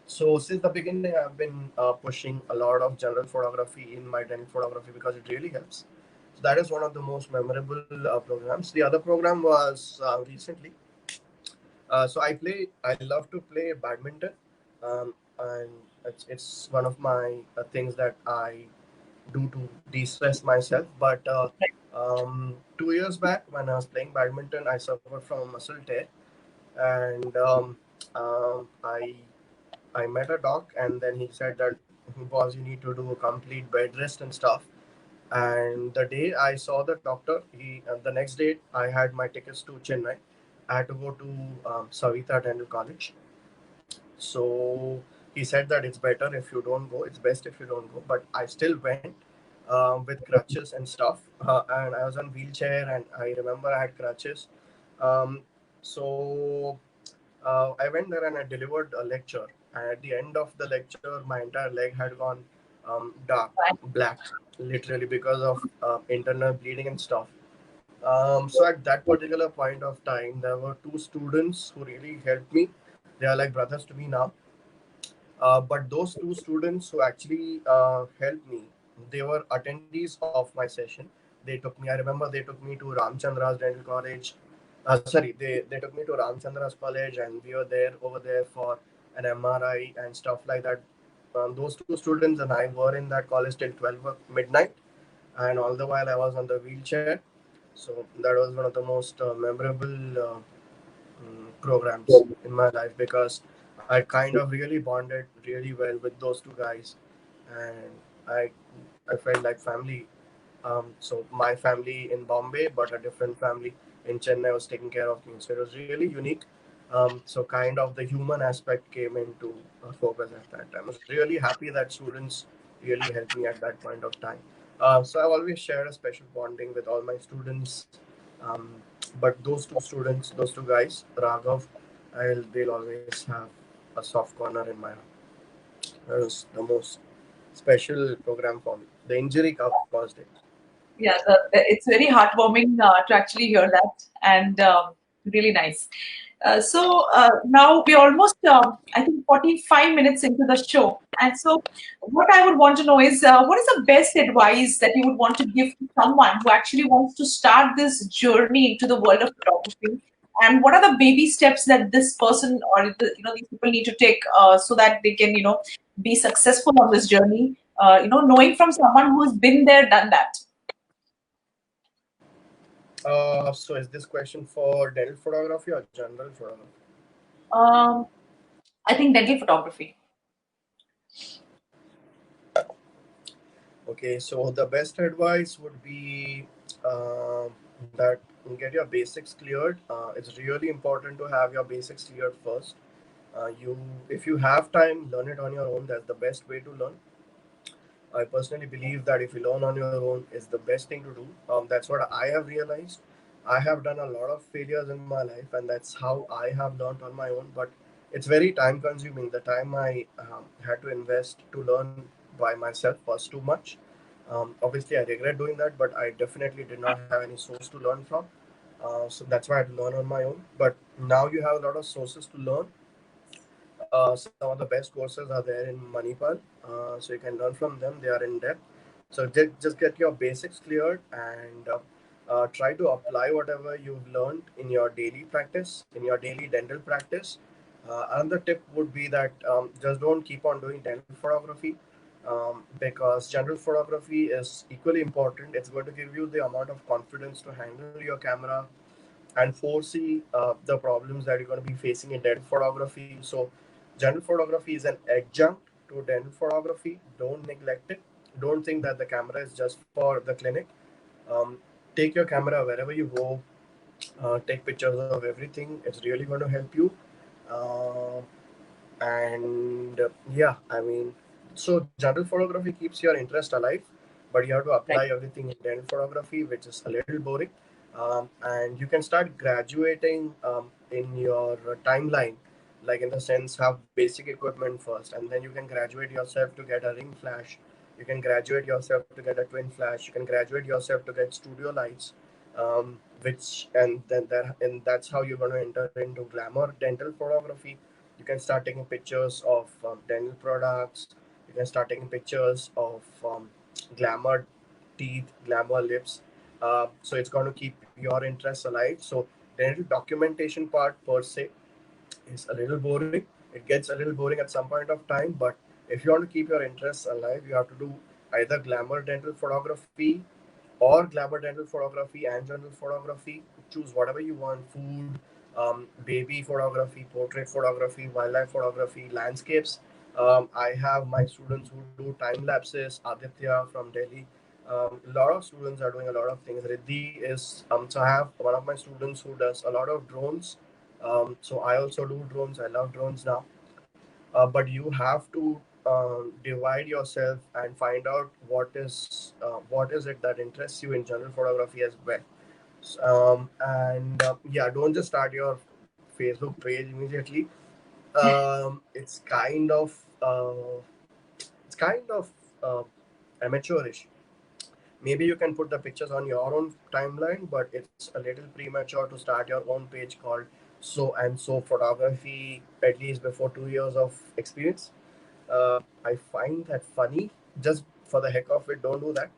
So since the beginning, I've been pushing a lot of general photography in my dental photography because it really helps. So that is one of the most memorable programs. The other program was recently. I love to play badminton, and it's one of my things that I do to de-stress myself. But 2 years back, when I was playing badminton, I suffered from muscle tear, and I met a doc, and then he said that, boss, you need to do a complete bed rest and stuff. And the day I saw the doctor, the next day I had my tickets to Chennai. I had to go to Savita Dental College. So he said that it's better if you don't go. It's best if you don't go. But I still went with crutches and stuff. And I was on wheelchair, and I remember I had crutches. Um, so I went there and I delivered a lecture. And at the end of the lecture, my entire leg had gone dark, black, literally because of internal bleeding and stuff. So at that particular point of time, there were two students who really helped me. They are like brothers to me now. But those two students who actually helped me, they were attendees of my session. They took me. I remember they took me to Ramchandra's Dental College. Sorry, they took me to Ramchandra's College, and we were there over there for an MRI and stuff like that. Those two students and I were in that college till 12 midnight, and all the while I was on the wheelchair. So that was one of the most memorable programs in my life, because I kind of really bonded really well with those two guys, and I I felt like family. So my family in Bombay, but a different family in Chennai was taking care of me. So it was really unique. So kind of the human aspect came into focus at that time. I was really happy that students really helped me at that point of time. So I've always shared a special bonding with all my students. Um, but those two guys, Raghav, they'll always have a soft corner in my heart. That was the most. special program for me. The injury caused it. Yeah, it's very heartwarming to actually hear that, and really nice. So now we're almost, I think, 45 minutes into the show. And so, what I would want to know is what is the best advice that you would want to give to someone who actually wants to start this journey into the world of photography? And what are the baby steps that this person or these people need to take so that they can be successful on this journey? Knowing from someone who's been there, done that. So is this question for dental photography or general photography? Um, I think dental photography. Okay, so the best advice would be that get your basics cleared. It's really important to have your basics cleared first. If you have time, learn it on your own. That's the best way to learn. I personally believe that if you learn on your own, is the best thing to do. That's what I have realized. I have done a lot of failures in my life, and that's how I have learned on my own. But it's very time consuming. The time I had to invest to learn by myself was too much. Obviously, I regret doing that, but I definitely did not have any source to learn from. So that's why I had to learn on my own. But now you have a lot of sources to learn. Some of the best courses are there in Manipal, so you can learn from them. They are in depth. So just get your basics cleared and try to apply whatever you've learned in your daily practice, in your daily dental practice. Another tip would be that just don't keep on doing dental photography because general photography is equally important. It's going to give you the amount of confidence to handle your camera and foresee the problems that you're going to be facing in dental photography. So, general photography is an adjunct to dental photography. Don't neglect it. Don't think that the camera is just for the clinic. Um, take your camera wherever you go. Take pictures of everything. It's really going to help you. Uh, and yeah, I mean, so general photography keeps your interest alive, but you have to apply Right. everything in dental photography, which is a little boring. And you can start graduating in your timeline, like in the sense have basic equipment first, and then you can graduate yourself to get a ring flash. You can graduate yourself to get a twin flash. You can graduate yourself to get studio lights, which and that's how you're going to enter into glamour dental photography. You can start taking pictures of dental products. You can start taking pictures of glamour teeth, glamour lips. So it's going to keep your interests alive. So dental documentation part per se is a little boring. It gets a little boring at some point of time, but if you want to keep your interests alive, you have to do either glamour dental photography or glamour dental photography and general photography. Choose whatever you want: food, baby photography, portrait photography, wildlife photography, landscapes. I have my students who do time lapses. Aditya from Delhi. A lot of students are doing a lot of things. Riddhi is so I have one of my students who does a lot of drones. So I also do drones. I love drones now. But you have to divide yourself and find out what is it that interests you in general photography as well. And yeah, don't just start your Facebook page immediately. It's kind of uh, amateurish. Maybe you can put the pictures on your own timeline, but it's a little premature to start your own page called so and so photography at least before 2 years of experience. I find that funny. Just for the heck of it, don't do that.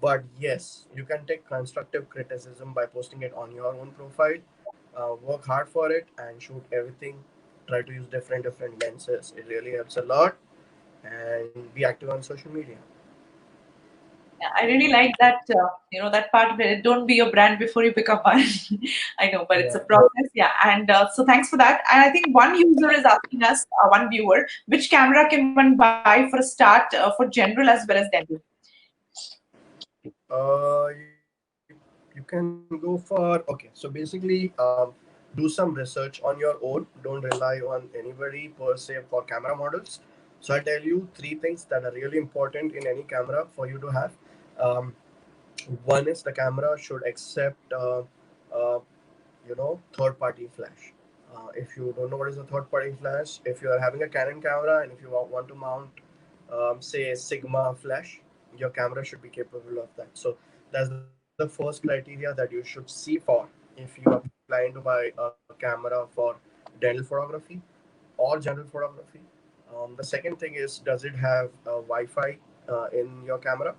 But yes, you can take constructive criticism by posting it on your own profile. Work hard for it and shoot everything. Try to use different lenses. It really helps a lot. And be active on social media. Yeah, I really like that, that part where don't be your brand before you become one. I know, but it's Yeah. a process. Yeah. And so thanks for that. And I think one user is asking us, one viewer, which camera can one buy for a start for general as well as dental? You can go for okay. So basically, do some research on your own. Don't rely on anybody per se for camera models. So I'll tell you three things that are really important in any camera for you to have. Um, One is the camera should accept, uh, third party flash. If you don't know what is a third party flash, if you are having a Canon camera and if you want to mount say Sigma flash, your camera should be capable of that. So that's the first criteria that you should see for if you are planning to buy a camera for dental photography or general photography. The second thing is, does it have Wi-Fi in your camera?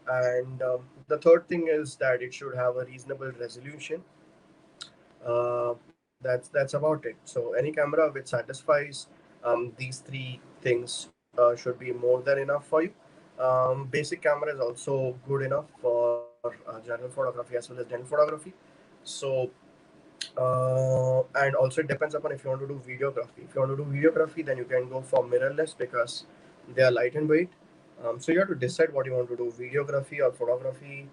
And the third thing is that it should have a reasonable resolution. That's about it. So any camera which satisfies these three things should be more than enough for you. Basic camera is also good enough for general photography as well as dental photography. So and also it depends upon if you want to do videography. If you want to do videography, then you can go for mirrorless because they are light and weight. So you have to decide what you want to do, videography or photography.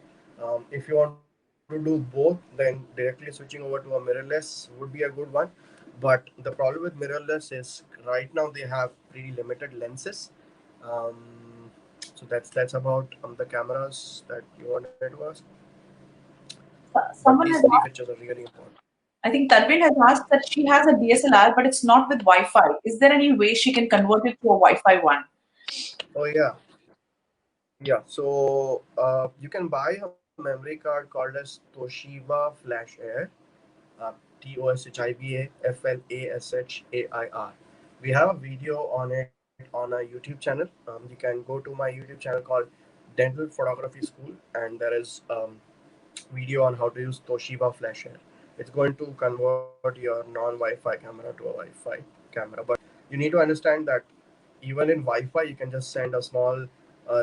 If you want to do both, then directly switching over to a mirrorless would be a good one. But the problem with mirrorless is right now they have pretty limited lenses. Um, so that's about the cameras that you wanted to ask. But Someone these has three asked, features are really important. I think Tanvin has asked that she has a DSLR, but it's not with Wi-Fi. Is there any way she can convert it to a Wi-Fi one? Oh yeah, yeah. So you can buy a memory card called as Toshiba Flash Air, uh, TOSHIBA We have a video on it on our YouTube channel. You can go to my YouTube channel called Dental Photography School, and there is video on how to use Toshiba Flash Air. It's going to convert your non-Wi-Fi camera to a Wi-Fi camera, but you need to understand that even in Wi-Fi, you can just send a small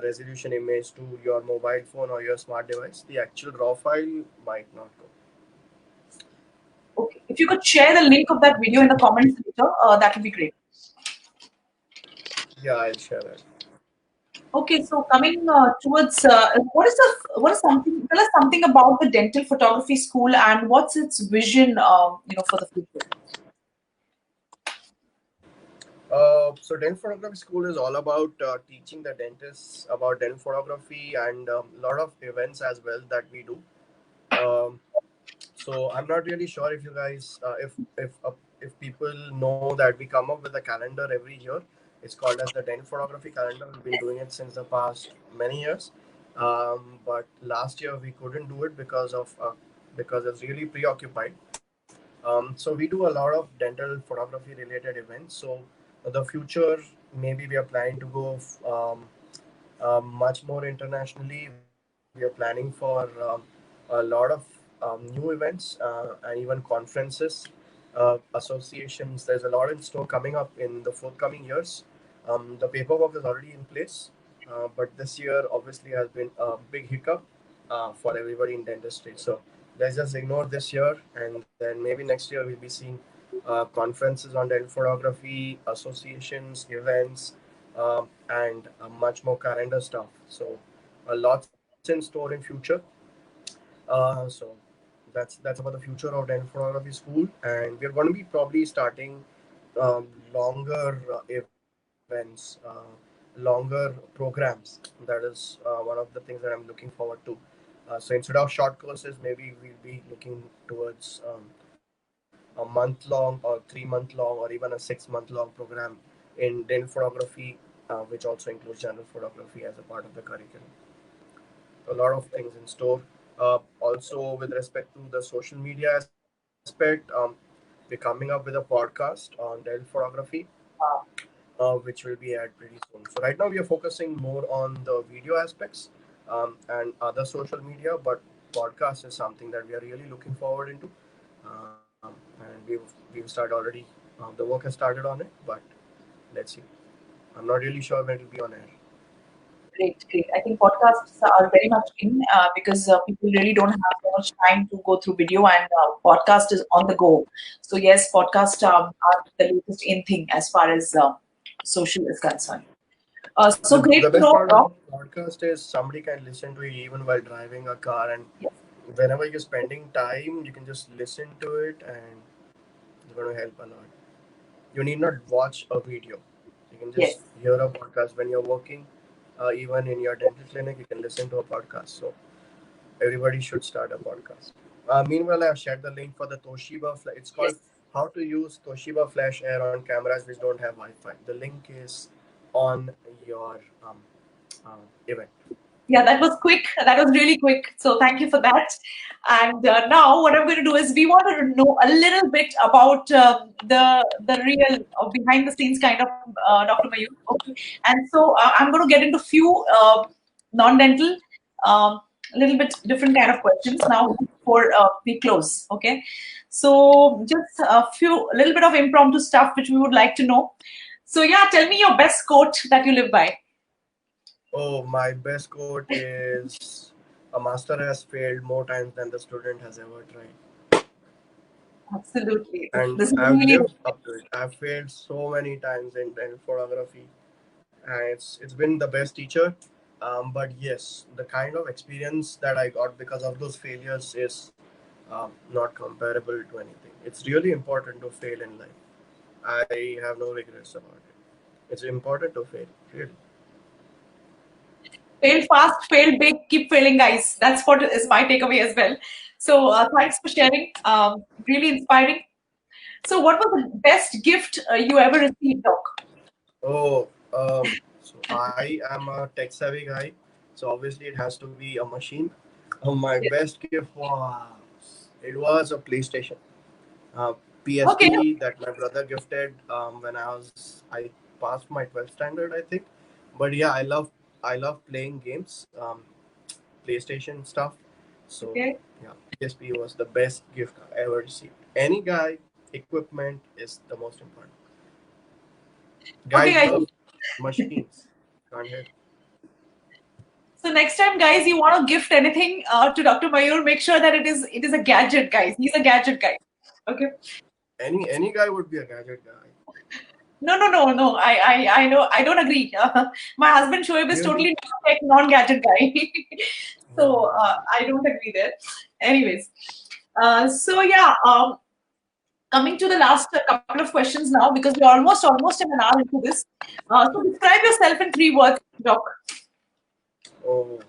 resolution image to your mobile phone or your smart device. The actual raw file might not go. Okay. If you could share the link of that video in the comments later, that would be great. Yeah, I'll share that. Okay, so coming towards what is something? Tell us something about the dental photography school and what's its vision, for the future. So dental photography school is all about teaching the dentists about dental photography and a lot of events as well that we do. Um, so I'm not really sure if you guys, if people know that we come up with a calendar every year. It's called as the dental photography calendar. We've been doing it since the past many years, but last year we couldn't do it because it's really preoccupied. So we do a lot of dental photography related events. So the future, maybe we are planning to go much more internationally. We are planning for a lot of new events and even conferences, associations. There's a lot in store coming up in the forthcoming years. The paperwork is already in place, but this year obviously has been a big hiccup for everybody in dentistry. So let's just ignore this year, and then maybe next year we'll be seeing conferences on dental photography, associations, events, and much more calendar stuff. So lots in store in future. So that's about the future of dental photography school, and we're going to be probably starting longer events, longer programs. That is one of the things that I'm looking forward to. So instead of short courses, maybe we'll be looking towards a month long or 3 month long or even a 6 month long program in dental photography, which also includes general photography as a part of the curriculum. A lot of things in store. Also, with respect to the social media aspect, we're coming up with a podcast on dental photography, which will be aired pretty soon. So right now we are focusing more on the video aspects and other social media, but podcast is something that we are really looking forward into. And we've started already. The work has started on it, but let's see. I'm not really sure when it will be on air. Great, great. I think podcasts are very much in because people really don't have so much time to go through video, and podcast is on the go. So yes, podcasts are the latest in thing as far as social is concerned. So The great to best know. part of podcast is somebody can listen to it even while driving a car, and Yes, whenever you're spending time, you can just listen to it, and it's going to help a lot. You need not watch a video. You can yes. just hear a podcast when you're working. Even in your dental clinic, you can listen to a podcast. So everybody should start a podcast. Meanwhile, I have shared the link for the Toshiba. It's called Yes. How to Use Toshiba Flash Air on Cameras Which Don't Have Wi-Fi. The link is on your event. Yeah, that was quick. That was really quick. So thank you for that. And now what I'm going to do is we want to know a little bit about the real behind the scenes kind of Dr. Mayur. Okay. And so I'm going to get into few non-dental, a little bit different kind of questions now before we close. Okay. So just a little bit of impromptu stuff which we would like to know. So yeah, tell me your best quote that you live by. Oh, my best quote is a master has failed more times than the student has ever tried. Absolutely. And This is I've really lived up to it. I've failed so many times in photography. And it's been the best teacher. But yes, the kind of experience that I got because of those failures is not comparable to anything. It's really important to fail in life. I have no regrets about it. It's important to fail, really. fail fast, fail big, keep failing, guys. That's what is my takeaway as well. So thanks for sharing. Really inspiring. So what was the best gift you ever received, Doc? Oh, so I am a tech savvy guy, so obviously it has to be a machine. My Yes. best gift was a PlayStation, uh, Okay. PSP that my brother gifted when I passed my 12th standard, I think. But yeah, I love playing games, PlayStation stuff. So Okay. yeah, PSP was the best gift I ever received. Any guy, equipment is the most important. Okay, Guys guys. love machines. Can't hit. So next time, guys, you want to gift anything to Dr. Mayur, make sure that it is a gadget, guys. He's a gadget guy. Okay. Any guy would be a gadget guy. No, no, no, no. I know. I don't agree. My husband Shoaib is Really? totally non-tech, non-gadget guy. So Oh. I don't agree there. Anyways, so yeah. Coming to the last couple of questions now, because we're almost an hour into this. So describe yourself in 3 words, Doc. Oh.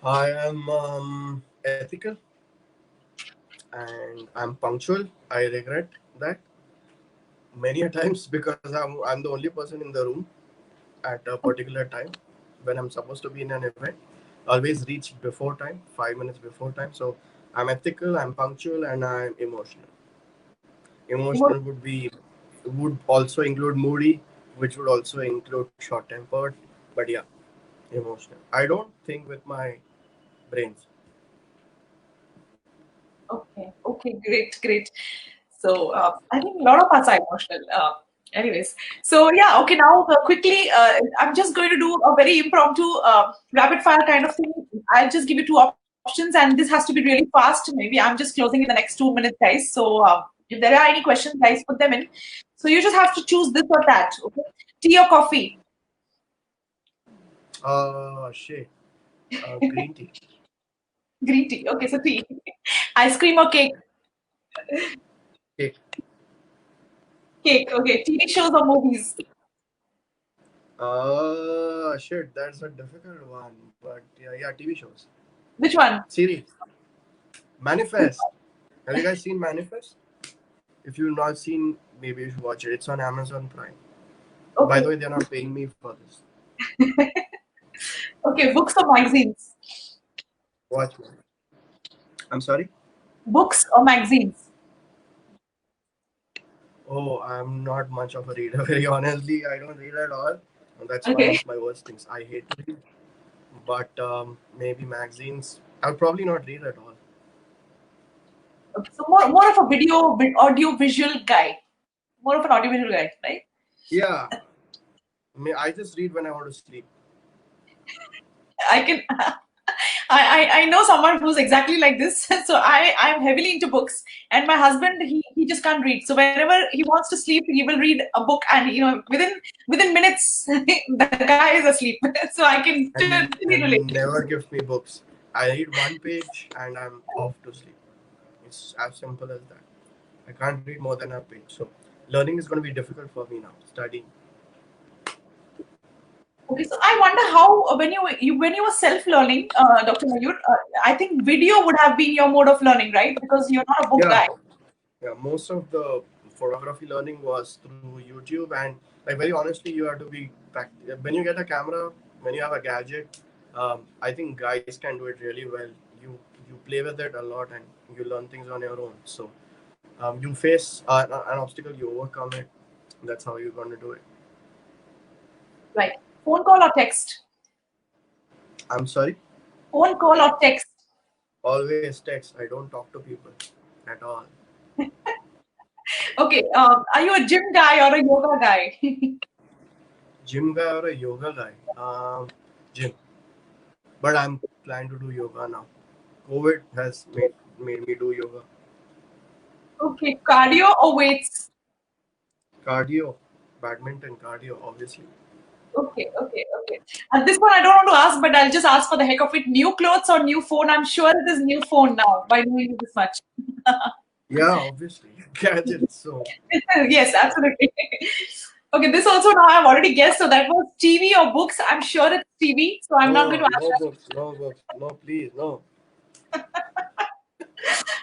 I am ethical and I'm punctual. I regret that many a times because I'm the only person in the room at a particular time when I'm supposed to be in an event. Always reach before time, 5 minutes before time. So I'm ethical, I'm punctual, and I'm emotional. Emotional would also include moody, which would also include short tempered. But yeah, emotional. I don't think with my brains. Okay, okay, great, great. So I think a lot of us are emotional. Anyways, so yeah, okay. Now quickly, I'm just going to do a very impromptu, rapid fire kind of thing. I'll just give you two options, and this has to be really fast. Maybe I'm just closing in the next 2 minutes, guys. So if there are any questions, guys, put them in. So you just have to choose this or that. Okay, tea or coffee? Shit. Green tea. Green tea. Okay, so tea. Ice cream or cake? Cake. Cake. Okay. TV shows or movies? Shit. That's a difficult one. But yeah, TV shows. Which one? Series. Manifest. Have you guys seen Manifest? If you've not seen, maybe you should watch it. It's on Amazon Prime. Okay. By the way, they're not paying me for this. Okay, books or magazines? Watch me. I'm sorry? Books or magazines? Oh, I'm not much of a reader. Very honestly, I don't read at all. And that's one Okay. of my worst things. I hate to read. But maybe magazines. I'll probably not read at all. Okay. So more of a audio visual guy. More of an audio visual guy, right? Yeah. I just read when I want to sleep. I can I know someone who's exactly like this. So I'm heavily into books, and my husband he just can't read. So whenever he wants to sleep, he will read a book, and within minutes the guy is asleep. So I can totally relate. And never gives me books. I read one page and I'm off to sleep. It's as simple as that. I can't read more than a page. So learning is going to be difficult for me now. Studying. Okay, so I wonder how when you were self-learning, Dr. Mayur, I think video would have been your mode of learning, right? Because you're not a book Yeah. guy. Yeah. Most of the photography learning was through YouTube, and like very honestly, you have to be when you get a camera, when you have a gadget, I think guys can do it really well. You play with it a lot and you learn things on your own. So you face an obstacle, you overcome it. That's how you're going to do it. Right. Phone call or text? I'm sorry. Phone call or text? Always text. I don't talk to people at all. Okay. Are you a gym guy or a yoga guy? Gym guy or a yoga guy? Gym. But I'm planning to do yoga now. COVID has made me do yoga. Okay. Cardio or weights? Cardio, badminton, cardio, obviously. Okay, okay, okay. And this one I don't want to ask, but I'll just ask for the heck of it. New clothes or new phone? I'm sure it is new phone now by knowing you this much. Yeah, obviously. Gadgets. So Yes, absolutely. Okay, this also now I've already guessed. So that was TV or books. I'm sure it's TV. So I'm not going to no ask. books, no books, no, please, no.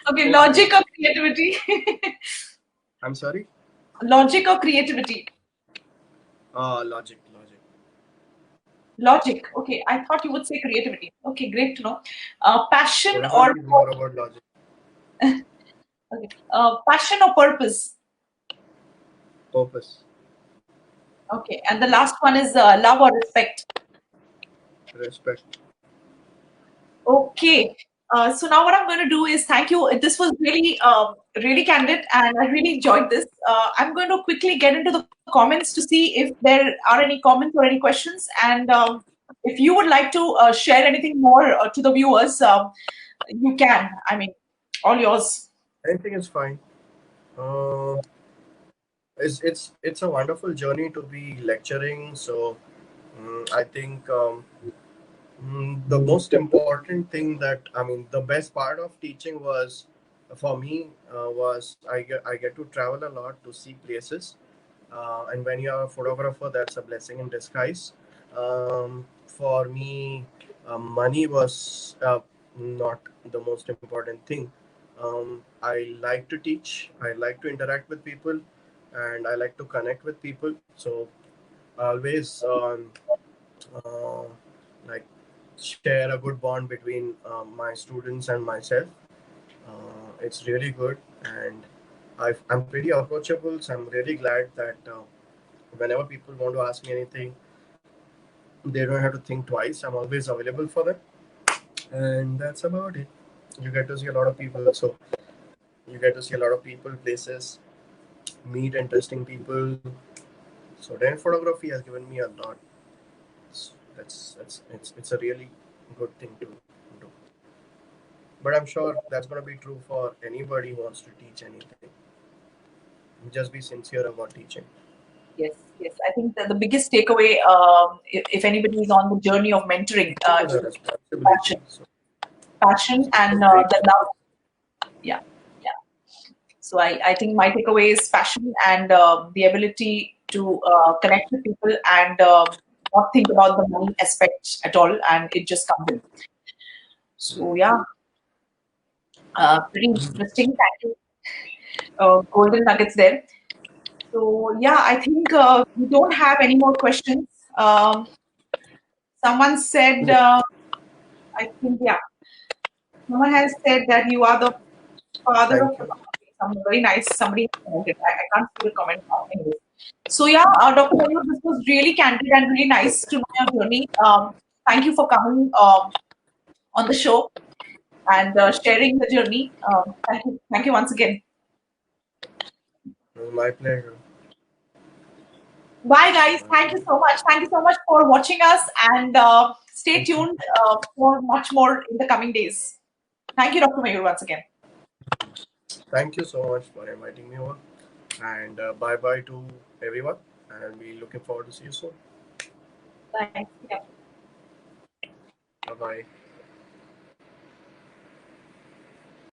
Okay, No logic books. or creativity? I'm sorry. Logic or creativity? Logic, logic. Logic. Okay, I thought you would say creativity. Okay, great to know. Passion or Creativity is more about logic. okay. Passion or purpose? Purpose, Okay, and the last one is love or respect. respect. Okay. So now what I'm going to do is thank you. This was really, really candid, and I really enjoyed this. I'm going to quickly get into the comments to see if there are any comments or any questions. And if you would like to share anything more to the viewers, you can. I mean, all yours. Anything is fine. Uh, it's a wonderful journey to be lecturing. So I think the most important thing that I mean, the best part of teaching was for me was I get to travel a lot to see places, and when you're a photographer, that's a blessing in disguise. For me, money was not the most important thing. I like to teach. I like to interact with people, and I like to connect with people. So always uh, like share a good bond between my students and myself. It's really good, and I'm pretty approachable. So I'm really glad that whenever people want to ask me anything, they don't have to think twice. I'm always available for them, and that's about it. You get to see a lot of people, so you get to see a lot of people, places, meet interesting people. So then photography has given me a lot. It's a really good thing to do. But I'm sure that's going to be true for anybody who wants to teach anything. Just be sincere about teaching. Yes, yes. I think that the biggest takeaway, if anybody is on the journey of mentoring, Teaching is a is responsibility. So passion it's and a great the thing. love. Yeah, yeah. So I think my takeaway is passion and the ability to connect with people and not think about the money aspect at all, and it just comes in. So yeah, pretty interesting. Thank you. Golden nuggets there. So yeah, I think we don't have any more questions. Someone said, I think yeah, someone has said that you are the father of Thank you. photography. Some very nice. Somebody commented. I can't see the comment now. Anyways. So yeah, Dr. Mayur, this was really candid and really nice to know your journey. Thank you for coming on the show and sharing the journey. Thank you once again. It was my pleasure. Bye, guys. Thank you so much. Thank you so much for watching us, and stay Thank you. tuned for much more in the coming days. Thank you, Dr. Mayur, once again. Thank you so much for inviting me over. And bye bye to everyone. And we looking forward to see you soon. Thanks. Yeah. Bye bye.